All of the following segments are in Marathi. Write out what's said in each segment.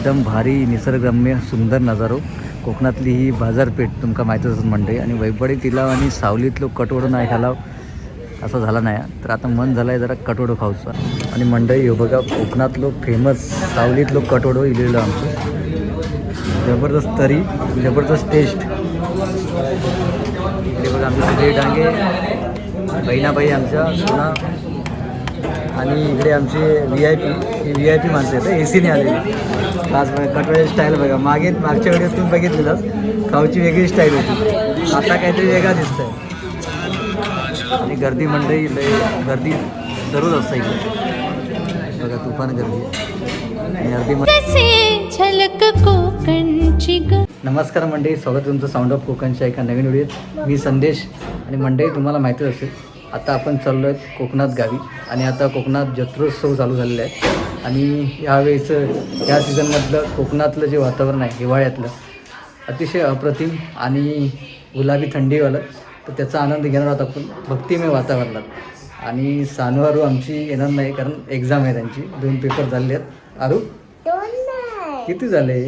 एकदम भारी निसर्गरम्य सुंदर नजारो. कोकणातली ही बाजारपेठ तुमका माहीतच मंडळी. आणि वैपडी तिलाव आणि सावलीतलो कटवडो नाही खालाव असं झाला नाही. तर आता मन झालं आहे जरा कटवडो खाऊचा. आणि मंडळी हो बघा कोकणातलो फेमस सावलीतलो कटवडो इलेलो आमचं. जबरदस्त तरी जबरदस्त टेस्ट. इकडे बघा आमचे सगळे डांगे बहिणाबाई आमच्या पुन्हा. आणि इकडे आमचे व्ही आय पी माणसं आहेत. ए सीने आलेली आज बघा कटवड्याची स्टाईल बघा. मागच्या वेळेस तुम्ही बघितलेलं खाऊची वेगळी स्टाईल होती. आता काहीतरी वेगळा दिसतंय. आणि गर्दी मंडळी गर्दी दररोज असतं इकडे बघा. तुफान गर्दी आणि गर्दीमध्ये. नमस्कार मंडळी, स्वागत तुमचं साऊंड ऑफ कोकणच्या एका नवीन व्हिडिओत. मी संदेश. आणि मंडळी तुम्हाला माहितीच असेल आता आपण चाललो आहेत कोकणात गावी. आणि आता कोकणात जत्रोत्सव चालू झालेला आहे. आणि यावेळेचं या सीझनमधलं कोकणातलं जे वातावरण आहे हिवाळ्यातलं अतिशय अप्रतिम आणि गुलाबी थंडीवालं. तर त्याचा आनंद घेणार आहोत आपण भक्तिमय वातावरणात. आणि सानू आमची येणार नाही कारण एक्झाम आहे त्यांची. 2 पेपर झालेले आहेत. आरू किती झाले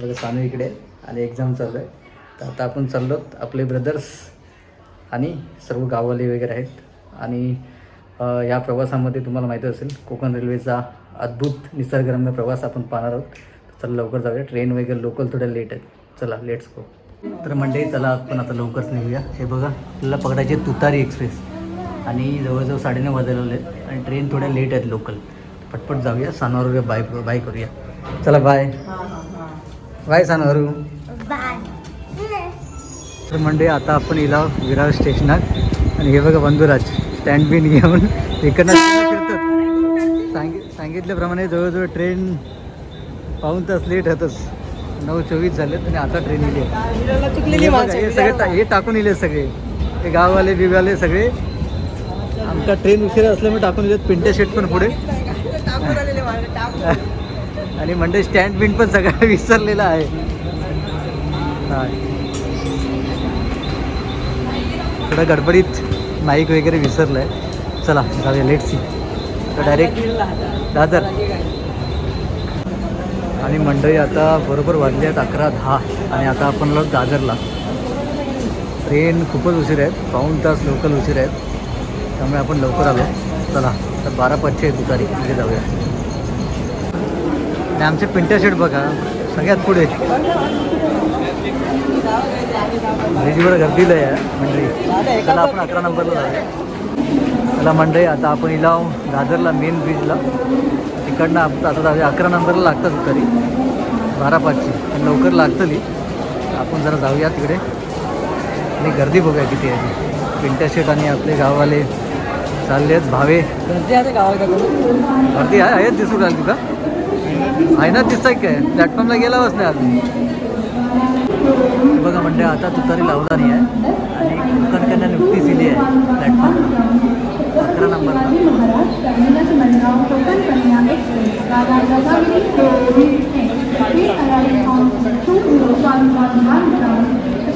बघा. सानू इकडे आणि एक्झाम चालू आहे. तर आता आपण चाललो आपले ब्रदर्स आणि सर्व गाववाले वगैरे आहेत. आणि या प्रवासामध्ये तुम्हाला माहिती असेल कोकण रेल्वेचा अद्भुत निसर्गरम्य प्रवास आपण पाहणार आहोत. चला लवकर जाऊया. ट्रेन वगैरे लोकल थोड्या लेट आहेत. चला लेट्स गो. तर मंडळी चला आपण आता लवकरच निघूया. हे बघा आपल्याला पकडायचे तुतारी एक्सप्रेस. आणि जवळजवळ 9:30 वाजलेले आहेत. आणि ट्रेन थोड्या लेट आहेत लोकल. पटपट जाऊया. सानूवर बाय करूया. चला बाय बाय सानू. तर मंडळी आता आपण इला विरार स्टेशनात. आणि हे बघा बंधुराज स्टँड बिन घेऊन इकडनं फिरतात. सांगितल्याप्रमाणे जवळजवळ ट्रेन पाऊण तास लेट होतच. 9:24 झालेत आणि आता ट्रेन इले. हे सगळे हे टाकून इले सगळे. हे गाववाले बिगाले सगळे आमचा ट्रेन उशिरा असल्यामुळे टाकून इलेत. पिंट्या शेट पण पुढे. आणि मंडळी स्टँड बिन पण सगळं विसरलेला आहे. हां थोडं गडबडीत माईक वगैरे विसरलं आहे. चला जाऊया लेट सी. तर डायरेक्ट दादर. आणि मंडळी आता बरोबर वाजले आहेत 11:10. आणि आता आपण लोक दादरला. ट्रेन खूपच उशीर आहेत. पाऊण तास लोकल उशीर आहेत. त्यामुळे आपण लवकर आलो. चला तर 12:05 आहे तुतारी. तिथे जाऊया. आणि आमचे पिंट्या शेट बघा सगळ्यात पुढे. ब्रिजवर गर्दीला आहे मंडळी. चला आपण 11 नंबरला जाऊया. चला मंडळी आता आपण इला दादरला मेन ब्रिजला. तिकडनं आपण आता जाऊया. 11 नंबरला लागतात तरी 12:05 पण लवकर लागतली. आपण जरा जाऊया तिकडे. आणि गर्दी बघूया किती आहे. पिंट्या शेट आणि आपले गाववाले चालले आहेत. भावे गर्दी आहे गावात. गर्दी आहे दिसून राहिली तुका आहे ना. दिसतंय काय प्लॅटफॉर्मला गेलाच नाही अजून. बघा म्हणजे आता तुतारी लावला नाही आहे. आणि कोकणकन्या नुकतीच इली आहे प्लॅटफॉर्मला 11 नंबरला.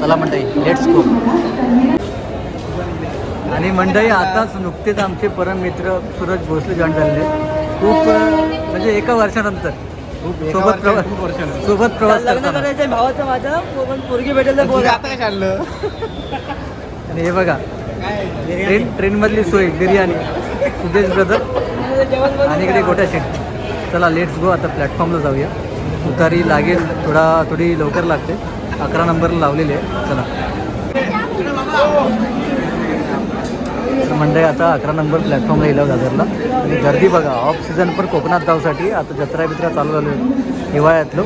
चला मंडळी लेट्स गो. आणि मंडळी आताच नुकतेच आमचे परम मित्र सूरज भोसले जॉईन झालेले. खूप म्हणजे एका वर्षानंतर सोबत प्रवास करताना भावाचं माझा पोरगी भेटेल. आणि हे बघा ट्रेनमधली सोय बिर्याणी सुदेश ब्रदर आणि इकडे गोट्या शेट. चला लेट्स गो. आता प्लॅटफॉर्मला जाऊया. उतारी लागेल थोडी लवकर लागते. 11 नंबरला लावलेली आहे. चला मंडळी आता 11 नंबर प्लॅटफॉर्मला येईल दादरला. आणि गर्दी बघा. ऑफ सीझन पण कोकणात जाऊसाठी आता जत्रा बित्रा चालू झालो हिवाळ्यातलं.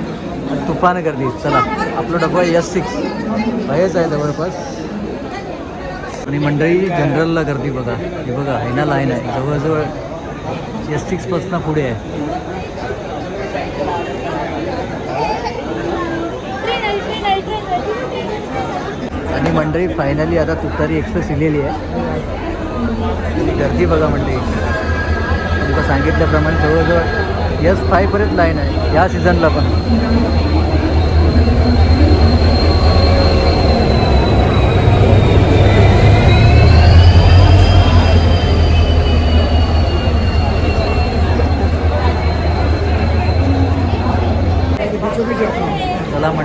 आणि तुफान गर्दी. चला आपलं डबा S6 बाहेरच आहे जवळपास. आणि मंडळी जनरलला गर्दी बघा. हे बघा आहे ना लाईन आहे जवळजवळ S6 पासून पुढे आहे. आणि मंडळी फायनली आता तुतारी एक्सप्रेस इलेली आहे. गर्दी बघा मंडळी. तुमचं सांगितल्याप्रमाणे जवळजवळ S5 पर्यंत लाईन आहे या सीझनला पण.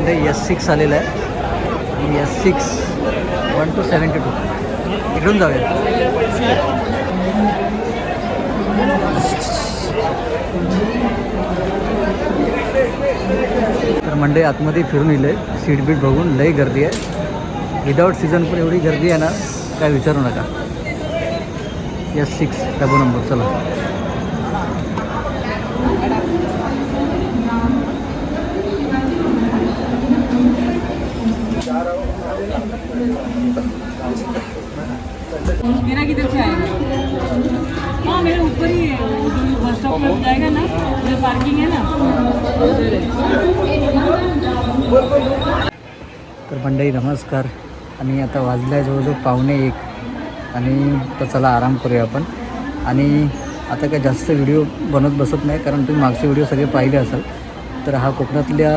मंडळी S6 आलेलं आहे आणि S6 1 to 72 इकडून जाऊया. तर मंडळी आतमध्ये फिरून येईल आहे. सीट बीट बघून लई गर्दी आहे. विदाऊट सीझन पण एवढी गर्दी आहे ना काय विचारू नका. S6 डबो नंबर. चला मेरा किधर से आएगा? हाँ मेरे ऊपर ही है, वो जो बस स्टॉप पर जाएगा ना, जो पार्किंग है ना उधर है. तर मंडळी नमस्कार. आणि आता वाजला आहे जवळजवळ 1:45 आणि तर चला आराम करूया आपण. आणि आता काय जास्त व्हिडिओ बनवत बसत नाही कारण तुम्ही मागचे व्हिडिओ सगळे पाहिले असाल. तर हा कोकणातल्या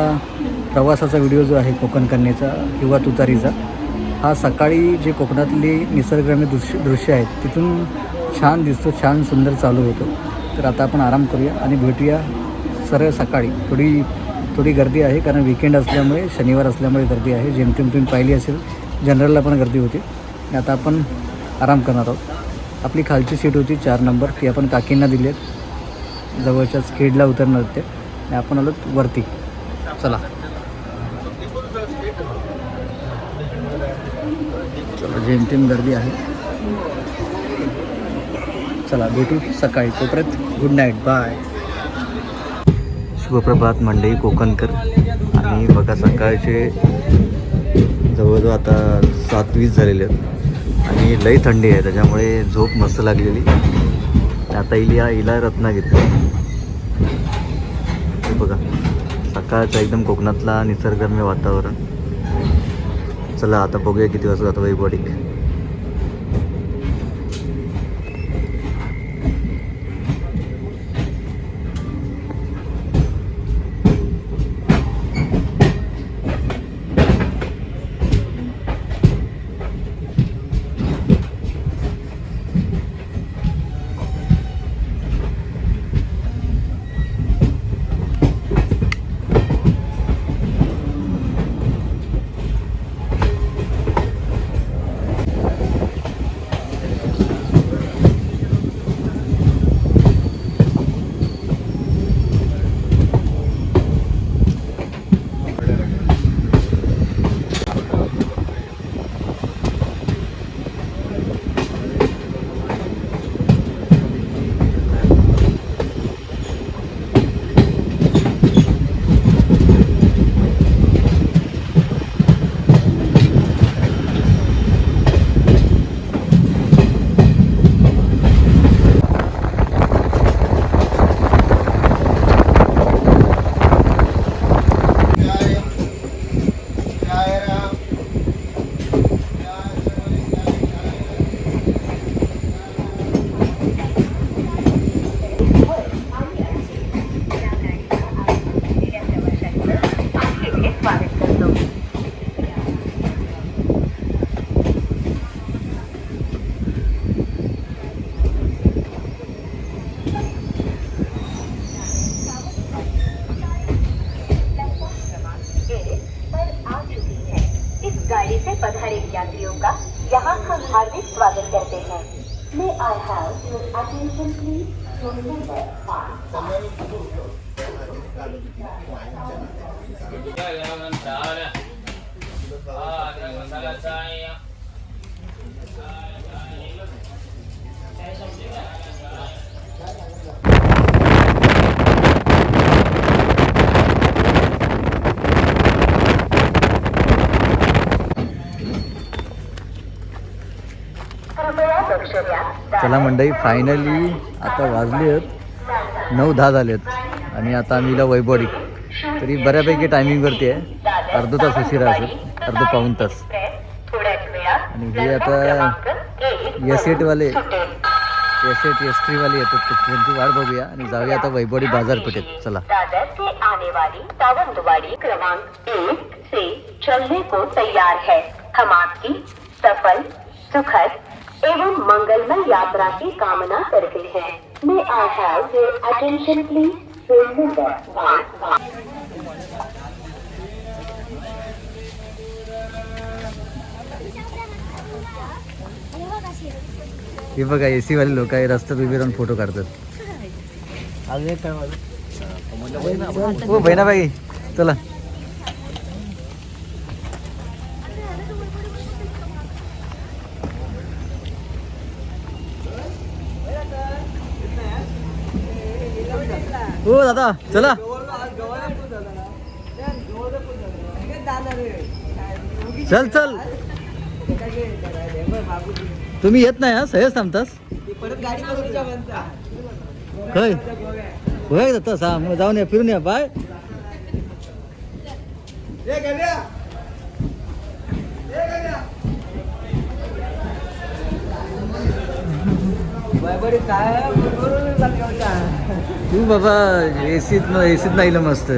प्रवासाचा व्हिडिओ जो आहे कोकण कन्येचा किंवा तुतारीचा, हा सकाळी जे कोकणातली निसर्गरम्य दृश्य आहेत तिथून छान दिसतो, छान सुंदर चालू होतो. तर आता आपण आराम करूया आणि भेटूया सरळ सकाळी. थोडी गर्दी आहे कारण विकेंड असल्यामुळे, शनिवार असल्यामुळे गर्दी आहे. जेमतेम तुम्ही पाहिली असेल, जनरलला पण गर्दी होती. आता आपण आराम करणार आहोत. आपली खालची सीट होती 4 नंबर, ती आपण काकींना दिली आहेत. जवळच्याच खेडला उतरणार ते आणि आपण आलो वरती. चला जेमतेम गर्दी आहे. चला भेटू सकाळी. तोपर्यंत गुड नाईट, बाय. शुभप्रभात मंडळी कोकणकर. आणि बघा सकाळचे जवळजवळ आता 7:20 झालेले आहेत आणि लई थंडी आहे त्याच्यामुळे झोप मस्त लागलेली. आता हिला रत्नागिरी. हे बघा सकाळचं एकदम कोकणातला निसर्गरम्य वातावरण. चला आता बघूया किती वाजता जातो वैभववाडी. गाड़ी से पधारे यात्रियों का यहाँ हम हार्दिक स्वागत करते हैं. May I have your attention please? चला मंडळी फायनली आता वाजले आहेत 9:10 झाले आहेत आणि आता आम्ही वैभववाडी. तरी बऱ्यापैकी टायमिंगवरती आहे. अर्धा तास उशिरा असेल, अर्धा पाऊण तास. आणि हे आता S8वाले S3वाले येतात, त्यांची वाट बघूया आणि जाऊया आता वैभववाडी बाजारपेठेत. चला आने वाली सावंतवाड़ी क्रमांक 1 से चलने को तैयार है. हम आपकी सफल, सुखद एवं मंगलमय यात्रा की कामना करते हैं. May I have your attention please? हे बघा AC वाले लोक आहे रस्त्यात उभे राहून फोटो काढतात. हो बहिणाबाई चला. हो दादा चला. चल चल. तुम्ही येत नाही हा सहज थांबतास काय होय जाता सा मग जाऊन या फिरून या. बाय. तू बाबा एसीत नाही मस्त.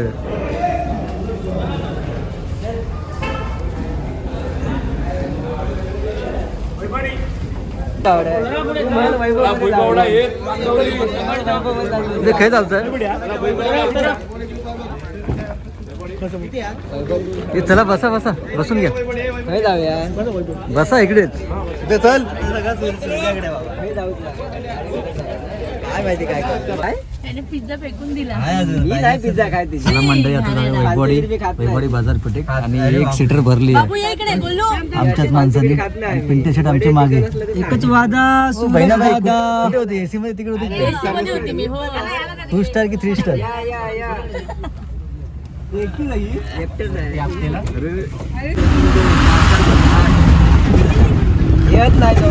काय चालतंय चला बसा बसा बसून घ्या. बसा इकडेच चल. काय माहिती काय पिझ्झा फेकून दिला. पिझ्झा काय मला मंडई आता वैभववाडी बाजारपेठेत आणि 1 सीटर भरली आमच्याच माणसांनी. पिंटे शेट आमच्या मागे. एकच वादा होती एसी मध्ये तिकडे होती. 2 स्टार की 3 स्टार. येत नाही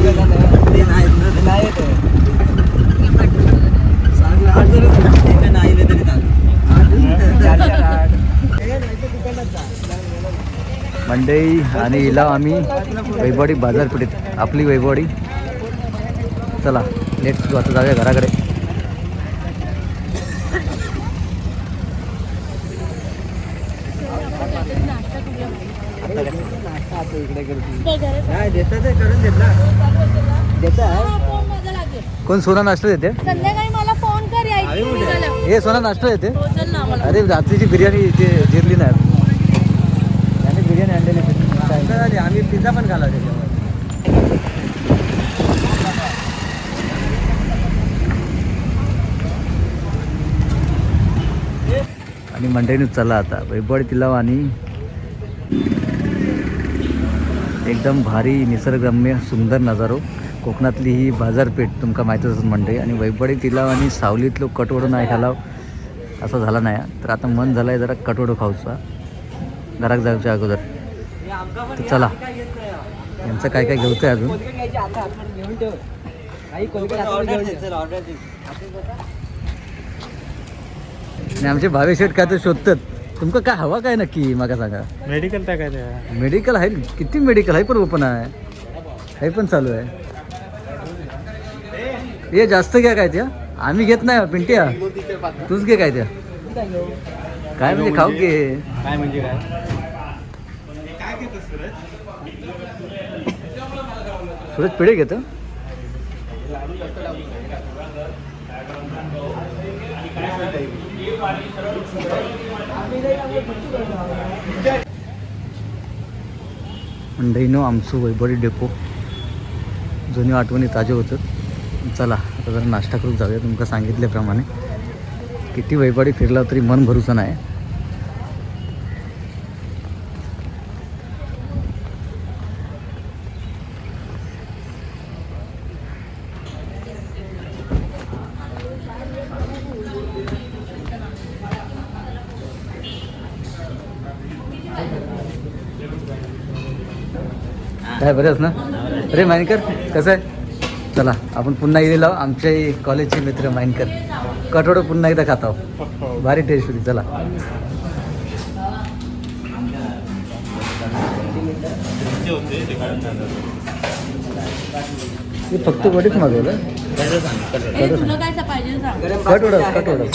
मंडई आणि हिला आम्ही वैभववाडी बाजारपेठेत आपली वैभववाडी. चला लेट्स गो आता जाऊया घराकडे. कोण सोना नाश्ता देते संध्याकाळी मला फोन कर. हे सोना नाश्ता देते. अरे रात्रीची बिर्याणी इथे जिरली नाही. त्याने बिर्याणी आणलेली. आम्ही पिझ्झा पण खाला त्याच्यावर. आणि मंडईनं चला आता वैभववाडी तलाव आणि एकदम भारी निसर्गरम्य सुंदर नजारो. कोकणातली ही बाजारपेठ तुमका माहितीच असेल मंडई. आणि वैभववाडी तलाव आणि सावलीतलो कटवडो नाही खालाव असं झाला नाही. तर आता मन झालं आहे जरा कटवडो खाऊचा घरात जायच्या अगोदर. तर चला यांचं काय काय घ्यायचं आहे अजून. आणि आमचे भावे शेठ काय तर शोधतात. तुमका काय हवा काय नक्की माका सांगा. मेडिकल काय मेडिकल आहे किती मेडिकल आहे पण ओपन आहे. हे पण चालू आहे. हे जास्त घ्या काय त्या आम्ही घेत नाही. पिंट्या तूच घे काय त्या. काय म्हणजे खाऊ घे. काय म्हणजे काय सूरज पेढे घेतो. मंडईनो आमचं वैभववाडी डेपो जुनी आठवणी ताजे होतात. चला आता जरा नाश्ता करून जाऊया. तुमका सांगितल्याप्रमाणे किती वैभववाडी फिरला तरी मन भरूचं नाही. काय बरंच ना. अरे माइनकर कसं आहे. चला आपण पुन्हा गेलेलो आमच्या कॉलेजचे मित्र माइनकर. कटोडं पुन्हा एकदा खात आहोत. भारी टेस्ट होती. चला हे फक्त वडीच मागवलं. कटोडं कटोडं.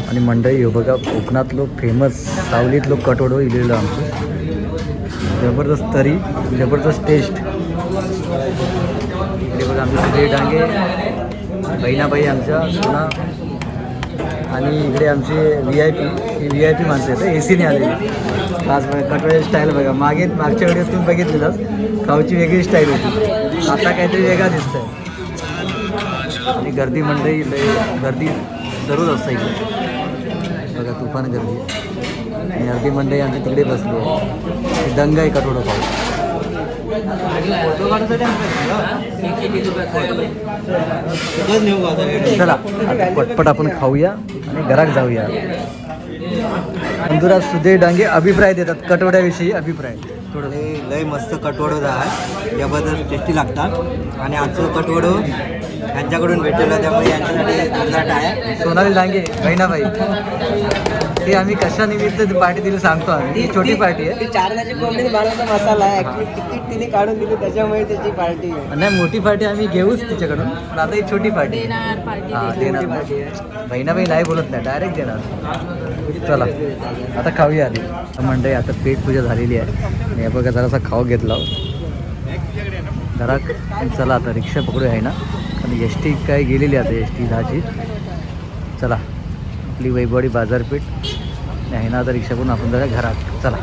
आणि मंडई हो बघा कोकणातलो फेमस सावलीतलो कटोडो इलेलो आमचं. जबरदस्त तरी जबरदस्त टेस्ट. इकडे बघा आमचे सगळे डांगे बहिणाबाई आमच्या सोना. आणि इकडे आमचे VIP ही VIP माणसं आहेत. ACने आलेली. आज बघा कटोऱ्याची स्टाईल बघा. मागच्या वेळेस तुम्ही बघितलेलं खाऊची वेगळी स्टाईल होती, आता काहीतरी वेगळा दिसतंय. आणि गर्दी मंडळी गर्दी जरूर असते इकडे बघा, तुफान गर्दी. आणि अर्धी मंडळी आमची तिकडे बसली आहे. दंग आहे कटोरा पाव. चला आता पटपट आपण खाऊया आणि घरात जाऊया. मंजुराज सुधीर डांगे अभिप्राय देतात कटवड्याविषयी. अभिप्राय थोडं. लय मस्त कटवडं आहे, जबरदस्त टेस्टी लागतात. आणि आजचं कटवडं यांच्याकडून भेटलेलं, त्यामुळे यांच्यासाठी झंझट आहे. सोनाली डांगे बहिणाबाई, हे आम्ही कशा निमित्त पार्टी दिली सांगतो आम्ही. ही छोटी पार्टी आहे. ती चारण्याची कोंबडी बनवता मसाला आहे, ऍक्च्युली तिकीट तिने काढून दिली त्याच्यामुळे त्याची पार्टी आहे. नाही, मोठी पार्टी आम्ही घेऊच तिच्याकडून, पण आता ही छोटी पार्टी देणार पार्टी हां देणार पार्टी आहे. बहिणाबाई नाही बोलत नाही, डायरेक्ट देणार. चला आता खाऊया आधी. मंडळी आता पेट पूजा झालेली आहे. आणि हे बघा जरासा खाऊ घेतला जरा. चला आता रिक्षा पकडूया आहे ना, आणि एस टी काय गेलेली आता एस टी 10ची. चला आपली वैभववाडी बाजारपेठ आहे ना, आता रिक्षा करून आपण जरा घरात. चला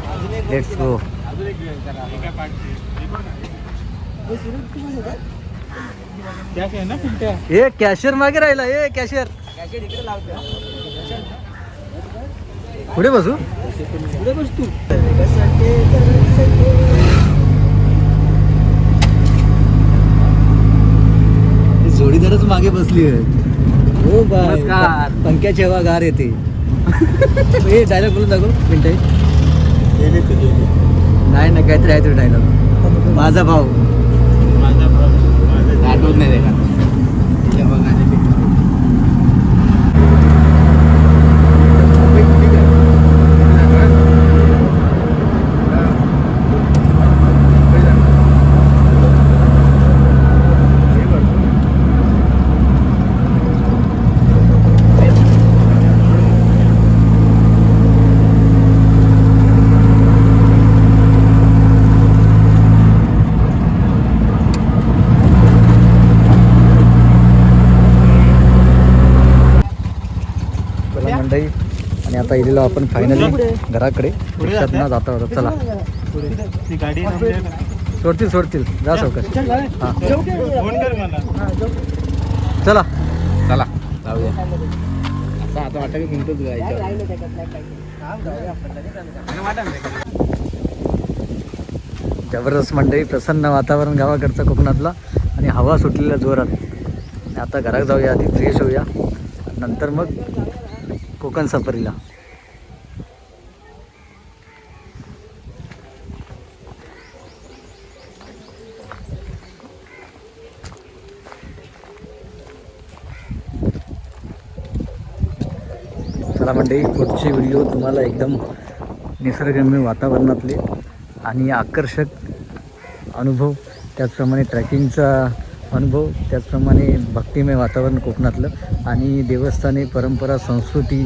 लेट्स गो. ए कॅशियर मागे राहिला. ए कॅशियर पुढे बसू. पुढे बस तू. जोडीदारच मागे बसली आहे. हो नमस्कार. पंख्याची हवा गार येते. हे डायलॉग बोलून दाखव मिनटं. नाही नाही काहीतरी आहे तरी डायलॉग. माझा भाऊ आठवत नाही त्याला. मंडई. आणि आता इलेलो आपण फायनली घराकडे. रिक्षात न जाता होता. चला सोडतील जा सावकाश. हां चला चला जाऊया. असं आता वाटतं की मिनिटच जायचं. जबरदस्त मंडई. प्रसन्न वातावरण गावाकडचं कोकणातला, आणि हवा सुटलेल्या जोरात. आणि आता घरात जाऊया, आधी फ्रेश होऊया, नंतर मग कोकण सफारीला. चला मंडळी, पुढची व्हिडिओ तुम्हाला एकदम निसर्गरम्य वातावरणातले आणि आकर्षक अनुभव, त्याचप्रमाणे ट्रॅकिंगचा अनुभव, त्याचप्रमाणे भक्तिमय वातावरण कोकणातलं, आणि देवस्थाने, परंपरा, संस्कृती,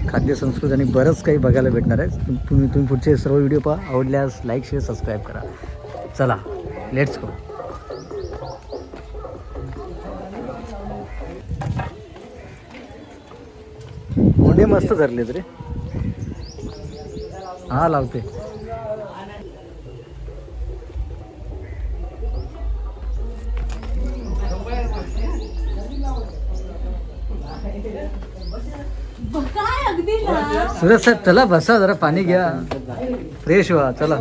खाद्यसंस्कृती आणि बरंच काही बघायला भेटणार आहे. तुम्ही पुढचे सर्व व्हिडिओ पहा. आवडल्यास लाईक, शेअर, सबस्क्राईब करा. चला लेट्स गो. मोंडे मस्त धरलेत रे. हा लावते. सुरेश साहेब चला बसा, जरा पाणी घ्या, फ्रेश व्हा. चला